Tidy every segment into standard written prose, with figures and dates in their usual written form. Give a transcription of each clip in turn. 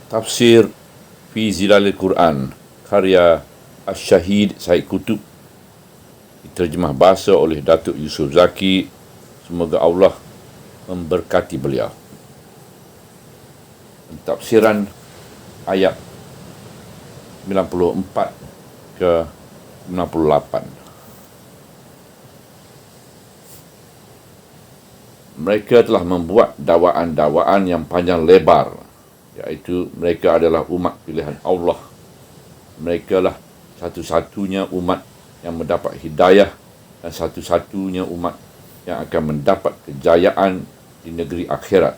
Tafsir Fi Zilalil Quran karya Asy-Syahid Said Qutb, diterjemah bahasa oleh Datuk Yusof Zaki. Semoga Allah memberkati beliau. Tafsiran ayat 94 ke 98. Mereka telah membuat dakwaan-dakwaan yang panjang lebar, iaitu mereka adalah umat pilihan Allah. Mereka lah satu-satunya umat yang mendapat hidayah dan satu-satunya umat yang akan mendapat kejayaan di negeri akhirat.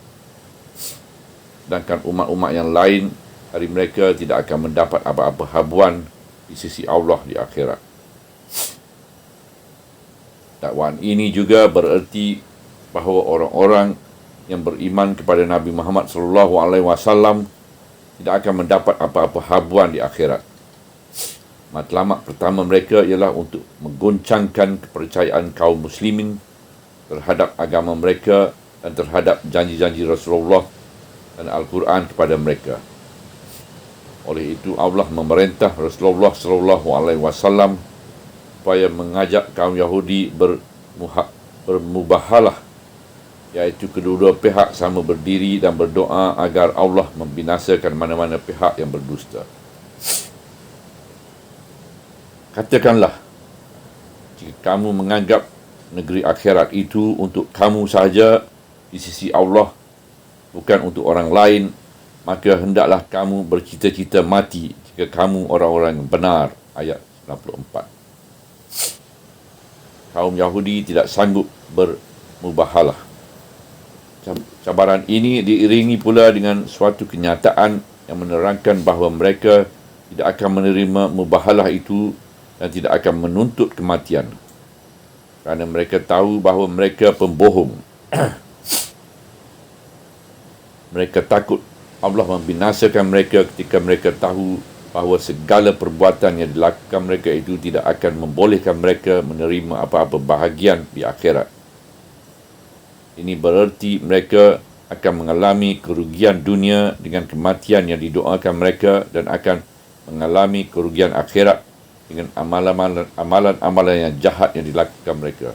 Sedangkan umat-umat yang lain dari mereka tidak akan mendapat apa-apa habuan di sisi Allah di akhirat. Dakwaan ini juga bererti bahawa orang-orang yang beriman kepada Nabi Muhammad SAW tidak akan mendapat apa-apa habuan di akhirat. Matlamat pertama mereka ialah untuk menggoncangkan kepercayaan kaum muslimin terhadap agama mereka dan terhadap janji-janji Rasulullah dan Al-Quran kepada mereka. Oleh itu Allah memerintah Rasulullah SAW supaya mengajak kaum Yahudi bermubahalah, iaitu kedua-dua pihak sama berdiri dan berdoa agar Allah membinasakan mana-mana pihak yang berdusta. Katakanlah, jika kamu menganggap negeri akhirat itu untuk kamu sahaja di sisi Allah, bukan untuk orang lain, maka hendaklah kamu bercita-cita mati jika kamu orang-orang yang benar. Ayat 94. Kaum Yahudi tidak sanggup bermubahalah. Cabaran ini diiringi pula dengan suatu kenyataan yang menerangkan bahawa mereka tidak akan menerima mubahalah itu dan tidak akan menuntut kematian, kerana mereka tahu bahawa mereka pembohong. Mereka takut Allah membinasakan mereka ketika mereka tahu bahawa segala perbuatan yang dilakukan mereka itu tidak akan membolehkan mereka menerima apa-apa bahagian di akhirat. Ini bererti mereka akan mengalami kerugian dunia dengan kematian yang didoakan mereka dan akan mengalami kerugian akhirat dengan amalan-amalan yang jahat yang dilakukan mereka.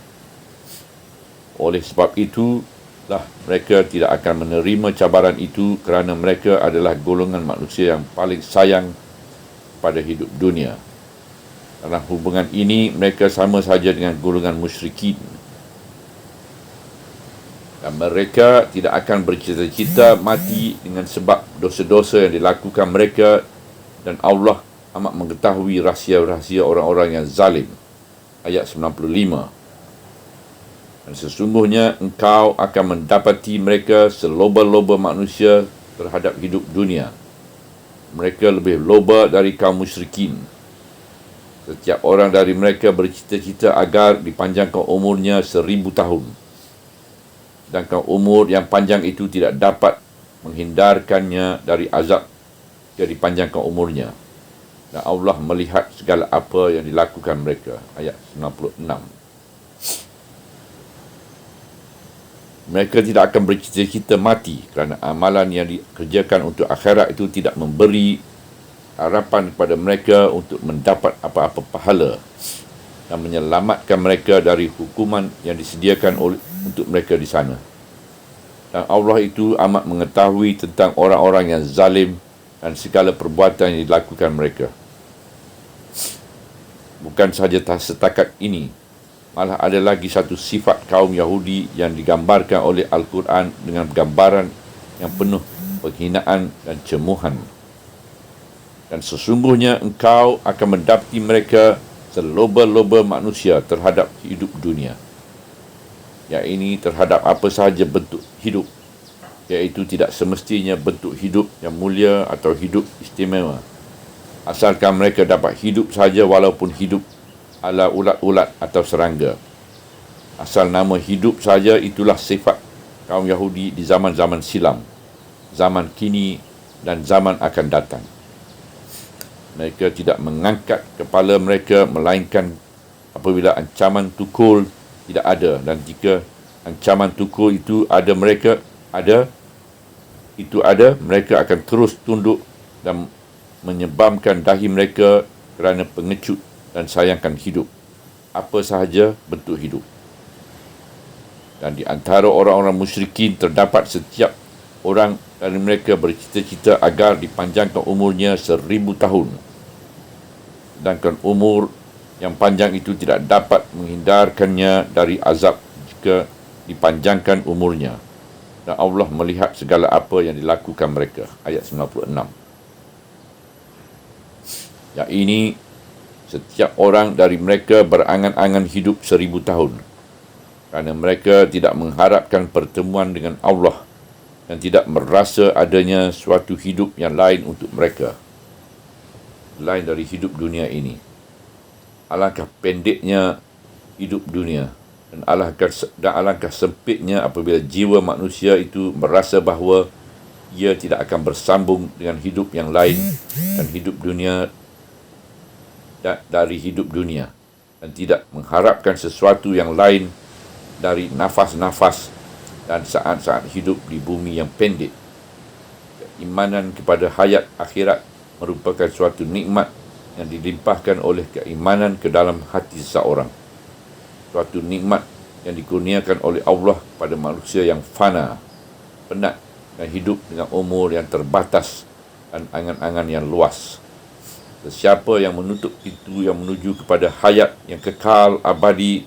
Oleh sebab itulah mereka tidak akan menerima cabaran itu kerana mereka adalah golongan manusia yang paling sayang pada hidup dunia. Dalam hubungan ini mereka sama saja dengan golongan musyrikin. Dan mereka tidak akan bercita-cita mati dengan sebab dosa-dosa yang dilakukan mereka, dan Allah amat mengetahui rahsia-rahsia orang-orang yang zalim. Ayat 95. Dan sesungguhnya engkau akan mendapati mereka seloba-loba manusia terhadap hidup dunia. Mereka lebih loba dari kaum musyrikin. Setiap orang dari mereka bercita-cita agar dipanjangkan umurnya 1000 tahun. Sedangkan umur yang panjang itu tidak dapat menghindarkannya dari azab jika dipanjangkan umurnya. Dan Allah melihat segala apa yang dilakukan mereka. Ayat 96. Mereka tidak akan bercita-cita mati kerana amalan yang dikerjakan untuk akhirat itu tidak memberi harapan kepada mereka untuk mendapat apa-apa pahala dan menyelamatkan mereka dari hukuman yang disediakan untuk mereka di sana. Dan Allah itu amat mengetahui tentang orang-orang yang zalim dan segala perbuatan yang dilakukan mereka. Bukan sahaja setakat ini, malah ada lagi satu sifat kaum Yahudi yang digambarkan oleh Al-Quran dengan gambaran yang penuh penghinaan dan cemuhan. Dan sesungguhnya engkau akan mendapati mereka seloba-loba manusia terhadap hidup dunia, iaitu terhadap apa sahaja bentuk hidup, iaitu tidak semestinya bentuk hidup yang mulia atau hidup istimewa, asalkan mereka dapat hidup sahaja walaupun hidup ala ulat-ulat atau serangga. Asal nama hidup sahaja itulah sifat kaum Yahudi di zaman-zaman silam, zaman kini dan zaman akan datang. Mereka tidak mengangkat kepala mereka melainkan apabila ancaman tukul tidak ada, dan jika ancaman tukul itu ada, mereka ada itu ada, mereka akan terus tunduk dan menyebamkan dahi mereka kerana pengecut dan sayangkan hidup, apa sahaja bentuk hidup. Dan di antara orang-orang musyrikin terdapat setiap orang dari mereka bercita-cita agar dipanjangkan umurnya 1000 tahun. Sedangkan umur yang panjang itu tidak dapat menghindarkannya dari azab jika dipanjangkan umurnya. Dan Allah melihat segala apa yang dilakukan mereka. Ayat 96. Yang ini, setiap orang dari mereka berangan-angan hidup 1000 tahun. Kerana mereka tidak mengharapkan pertemuan dengan Allah dan tidak merasa adanya suatu hidup yang lain untuk mereka, lain dari hidup dunia ini. Alangkah pendeknya hidup dunia dan alangkah sempitnya apabila jiwa manusia itu merasa bahawa ia tidak akan bersambung dengan hidup yang lain dan hidup dunia dari hidup dunia, dan tidak mengharapkan sesuatu yang lain dari nafas-nafas dan saat-saat hidup di bumi yang pendek. Keimanan kepada hayat akhirat merupakan suatu nikmat yang dilimpahkan oleh keimanan ke dalam hati seseorang. Suatu nikmat yang dikurniakan oleh Allah pada manusia yang fana, penat dan hidup dengan umur yang terbatas dan angan-angan yang luas. Sesiapa yang menutup pintu yang menuju kepada hayat yang kekal abadi,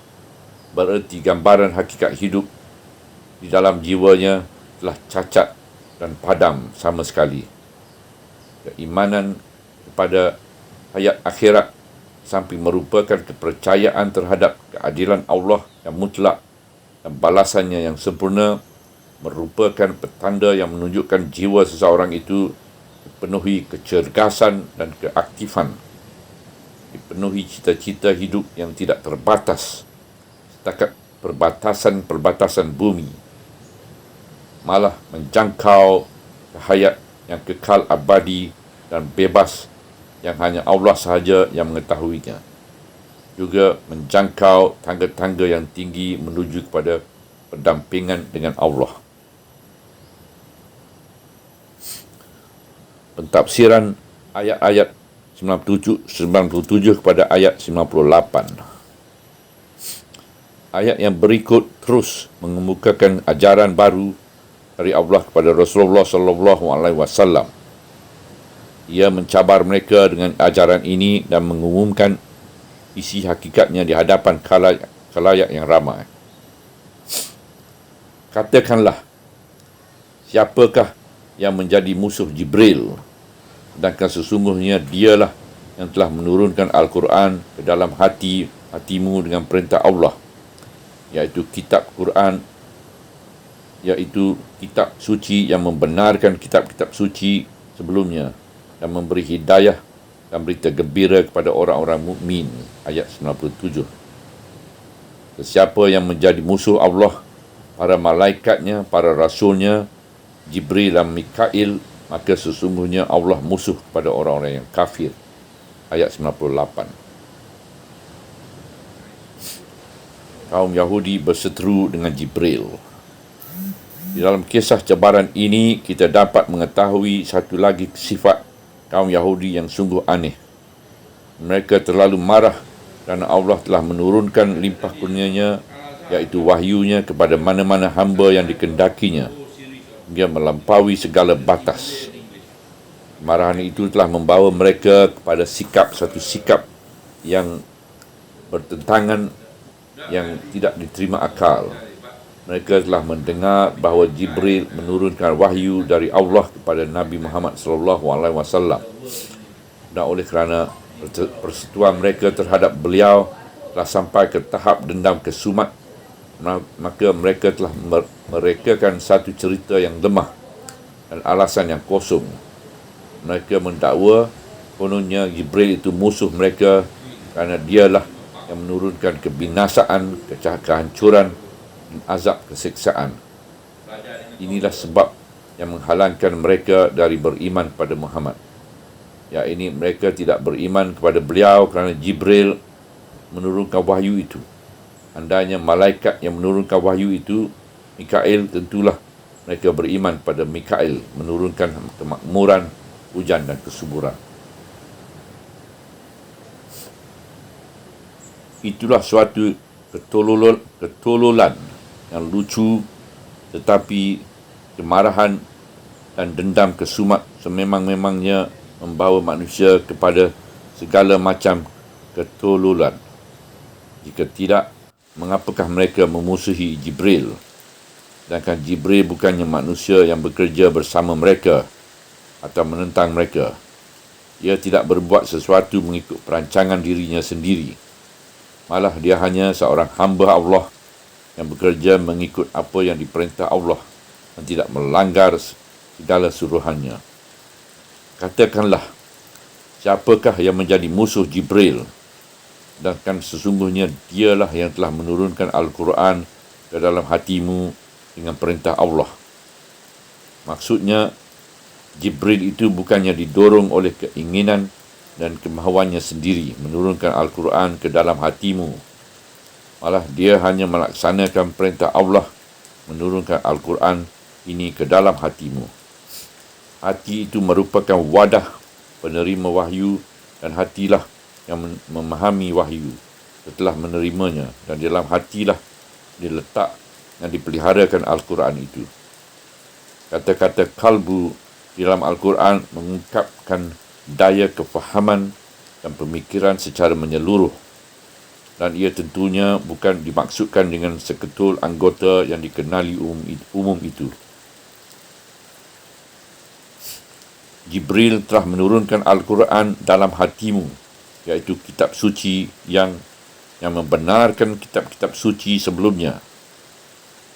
bererti gambaran hakikat hidup di dalam jiwanya telah cacat dan padam sama sekali. Keimanan kepada hayat akhirat sampai merupakan kepercayaan terhadap keadilan Allah yang mutlak dan balasannya yang sempurna, merupakan petanda yang menunjukkan jiwa seseorang itu dipenuhi kecergasan dan keaktifan, dipenuhi cita-cita hidup yang tidak terbatas setakat perbatasan-perbatasan bumi, malah menjangkau hayat yang kekal abadi dan bebas yang hanya Allah sahaja yang mengetahuinya. Juga menjangkau tangga-tangga yang tinggi menuju kepada pendampingan dengan Allah. Pentafsiran ayat-ayat 97 kepada ayat 98. Ayat yang berikut terus mengemukakan ajaran baru dari Allah kepada Rasulullah SAW. Ia mencabar mereka dengan ajaran ini dan mengumumkan isi hakikatnya di hadapan khalayak yang ramai. Katakanlah, siapakah yang menjadi musuh Jibril? Sedangkan sesungguhnya dialah yang telah menurunkan Al-Quran ke dalam hatimu dengan perintah Allah, iaitu kitab Quran, iaitu kitab suci yang membenarkan kitab-kitab suci sebelumnya dan memberi hidayah dan berita gembira kepada orang-orang mukmin. Ayat 97. Sesiapa yang menjadi musuh Allah, para malaikatnya, para rasulnya, Jibril dan Mikail, maka sesungguhnya Allah musuh kepada orang-orang yang kafir. Ayat 98. Kaum Yahudi berseteru dengan Jibril. Di dalam kisah cabaran ini, kita dapat mengetahui satu lagi sifat kaum Yahudi yang sungguh aneh. Mereka terlalu marah kerana Allah telah menurunkan limpah kurnianya, iaitu wahyunya kepada mana-mana hamba yang dikendakinya, hingga melampaui segala batas. Kemarahan itu telah membawa mereka kepada satu sikap yang bertentangan, yang tidak diterima akal. Mereka telah mendengar bahawa Jibril menurunkan wahyu dari Allah kepada Nabi Muhammad SAW. Dan oleh kerana persetujuan mereka terhadap beliau telah sampai ke tahap dendam kesumat, maka mereka telah merekakan satu cerita yang lemah dan alasan yang kosong. Mereka mendakwa kononnya Jibril itu musuh mereka kerana dialah yang menurunkan kebinasaan, kehancuran dan azab kesiksaan. Inilah sebab yang menghalangkan mereka dari beriman pada Muhammad. Ya, ini mereka tidak beriman kepada beliau kerana Jibril menurunkan wahyu itu. Andainya malaikat yang menurunkan wahyu itu, Mikail, tentulah mereka beriman pada Mikail menurunkan kemakmuran, hujan dan kesuburan. Itulah suatu ketololan yang lucu, tetapi kemarahan dan dendam kesumat sememang-memangnya membawa manusia kepada segala macam ketololan. Jika tidak, mengapakah mereka memusuhi Jibril? Sedangkan Jibril bukannya manusia yang bekerja bersama mereka atau menentang mereka. Ia tidak berbuat sesuatu mengikut perancangan dirinya sendiri. Malah dia hanya seorang hamba Allah yang bekerja mengikut apa yang diperintah Allah dan tidak melanggar segala suruhannya. Katakanlah, siapakah yang menjadi musuh Jibril? Sedangkan sesungguhnya dialah yang telah menurunkan Al-Quran ke dalam hatimu dengan perintah Allah. Maksudnya, Jibril itu bukannya didorong oleh keinginan dan kemahuannya sendiri menurunkan Al-Quran ke dalam hatimu. Malah dia hanya melaksanakan perintah Allah menurunkan Al-Quran ini ke dalam hatimu. Hati itu merupakan wadah penerima wahyu dan hatilah yang memahami wahyu setelah menerimanya, dan dalam hatilah diletak dan dipeliharakan Al-Quran itu. Kata-kata kalbu di dalam Al-Quran mengungkapkan daya kefahaman dan pemikiran secara menyeluruh, dan ia tentunya bukan dimaksudkan dengan seketul anggota yang dikenali umum itu. Jibril telah menurunkan Al-Quran dalam hatimu, iaitu kitab suci yang membenarkan kitab-kitab suci sebelumnya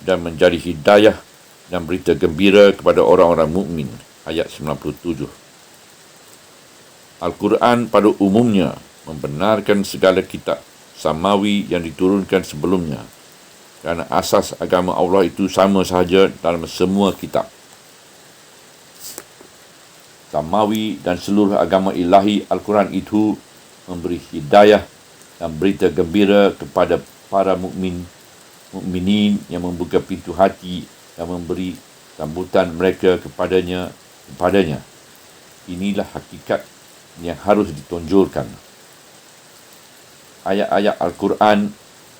dan menjadi hidayah dan berita gembira kepada orang-orang mukmin. Ayat 97. Al-Quran pada umumnya membenarkan segala kitab samawi yang diturunkan sebelumnya, kerana asas agama Allah itu sama sahaja dalam semua kitab samawi dan seluruh agama ilahi. Al-Quran itu memberi hidayah dan berita gembira kepada para mukminin yang membuka pintu hati dan memberi sambutan mereka kepadanya. Inilah hakikat yang harus ditonjolkan. Ayat-ayat Al-Quran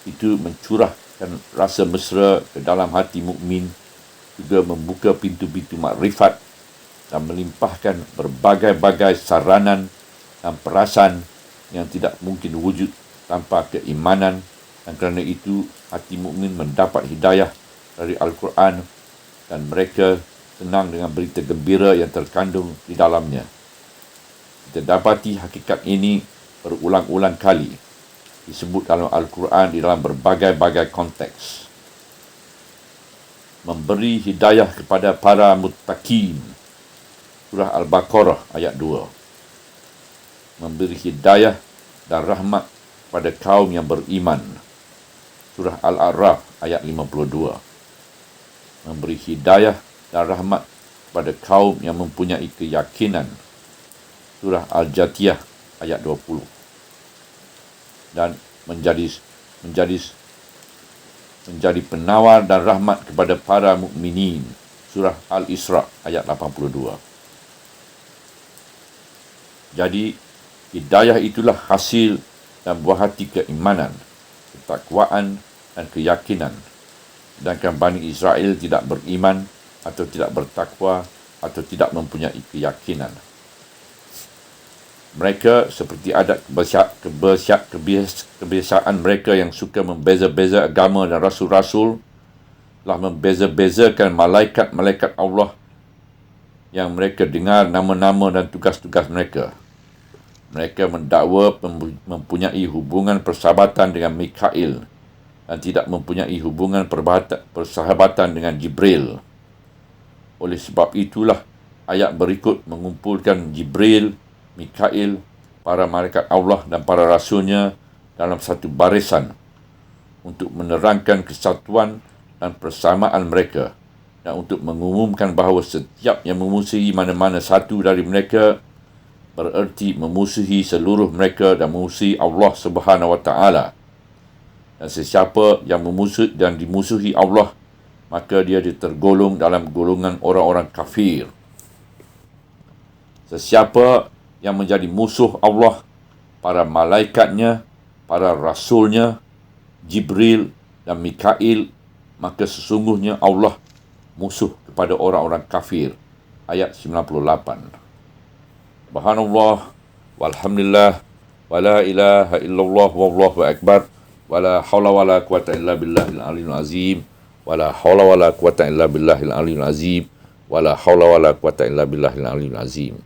itu mencurahkan rasa mesra ke dalam hati mukmin, juga membuka pintu-pintu makrifat dan melimpahkan berbagai-bagai saranan dan perasan yang tidak mungkin wujud tanpa keimanan, dan kerana itu hati mukmin mendapat hidayah dari Al-Quran dan mereka senang dengan berita gembira yang terkandung di dalamnya. Kita dapati hakikat ini berulang-ulang kali disebut dalam Al-Quran di dalam berbagai-bagai konteks. Memberi hidayah kepada para muttaqin, surah Al-Baqarah ayat 2. Memberi hidayah dan rahmat pada kaum yang beriman, surah Al-A'raf ayat 52. Memberi hidayah dan rahmat pada kaum yang mempunyai keyakinan, surah Al-Jathiyah ayat 20. Dan menjadi penawar dan rahmat kepada para mukminin, surah Al-Isra ayat 82. Jadi, hidayah itulah hasil dan buah hati keimanan, ketakwaan dan keyakinan. Sedangkan Bani Israel tidak beriman atau tidak bertakwa atau tidak mempunyai keyakinan. Mereka seperti adat kebiasaan mereka yang suka membeza-beza agama dan rasul-rasul, telah membeza-bezakan malaikat-malaikat Allah yang mereka dengar nama-nama dan tugas-tugas mereka. Mereka mendakwa mempunyai hubungan persahabatan dengan Mikail dan tidak mempunyai hubungan persahabatan dengan Jibril. Oleh sebab itulah ayat berikut mengumpulkan Jibril, Mikail, para malaikat Allah dan para rasulnya dalam satu barisan untuk menerangkan kesatuan dan persamaan mereka, dan untuk mengumumkan bahawa setiap yang memusuhi mana-mana satu dari mereka bererti memusuhi seluruh mereka dan memusuhi Allah Subhanahu Wa Taala. Dan sesiapa yang dimusuhi Allah, maka dia tergolong dalam golongan orang-orang kafir. Sesiapa yang menjadi musuh Allah, para malaikatnya, para rasulnya, Jibril dan Mikail, maka sesungguhnya Allah musuh kepada orang-orang kafir. Ayat 98. Subhanallah, walhamdulillah, wala ilaha illallah, wallahu akbar, wala hawla wala quwata illa billahil aliyil azim, wala hawla wala quwata illa billahil aliyil azim, wala hawla wala quwata illa billahil aliyil azim.